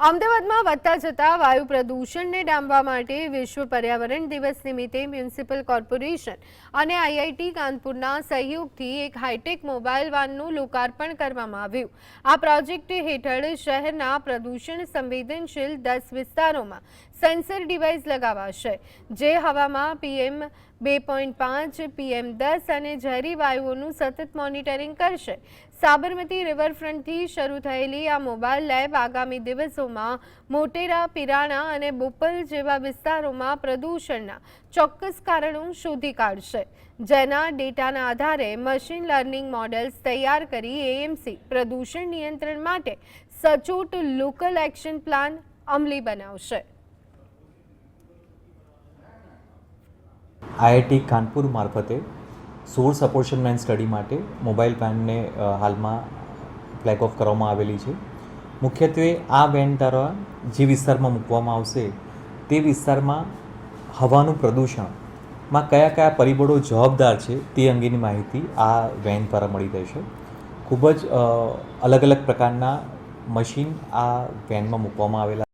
અમદાવાદમાં વધતા જતા વાયુ પ્રદૂષણને ડામવા માટે વિશ્વ પર્યાવરણ દિવસ નિમિત્તે મ્યુનિસિપલ કોર્પોરેશન અને આઈઆઈટી કાનપુરના સહયોગથી એક હાઈટેક મોબાઈલ વાનનું લોકાર્પણ કરવામાં આવ્યું। આ પ્રોજેક્ટ હેઠળ શહેરના પ્રદૂષણ સંવેદનશીલ 10 વિસ્તારોમાં સેન્સર ડિવાઇસ લગાવાશે, જે હવામાં PM 2.5, PM 10 અને ઝેરી વાયુઓનું સતત મોનિટરિંગ કરશે। સાબરમતી રિવરફ્રન્ટથી શરૂ થયેલી આ મોબાઈલ લેબ આગામી દિવસોમાં મોટેરા, પિરાણા અને બોપલ જેવા વિસ્તારોમાં પ્રદૂષણના ચોક્કસ કારણો શોધી કાઢશે, જેના ડેટાના આધારે મશીન લર્નિંગ મોડેલ્સ તૈયાર કરી એએમસી પ્રદૂષણ નિયંત્રણ માટે સચોટ લોકલ એક્શન પ્લાન અમલી બનાવશે। આઈઆઈટી કાનપુર મારફતે સોર્સ અપોર્શનમેન્ટ સ્ટડી માટે મોબાઈલ વેનને હાલમાં ફ્લેગ ઓફ કરવામાં આવેલી છે। મુખ્યત્વે આ વેન દ્વારા જે વિસ્તારમાં મૂકવામાં આવશે તે વિસ્તારમાં હવાનું પ્રદૂષણમાં કયા કયા પરિબળો જવાબદાર છે તે અંગેની માહિતી આ વેન દ્વારા મળી રહેશે। ખૂબ જ અલગ અલગ પ્રકારના મશીન આ વેનમાં મૂકવામાં આવેલા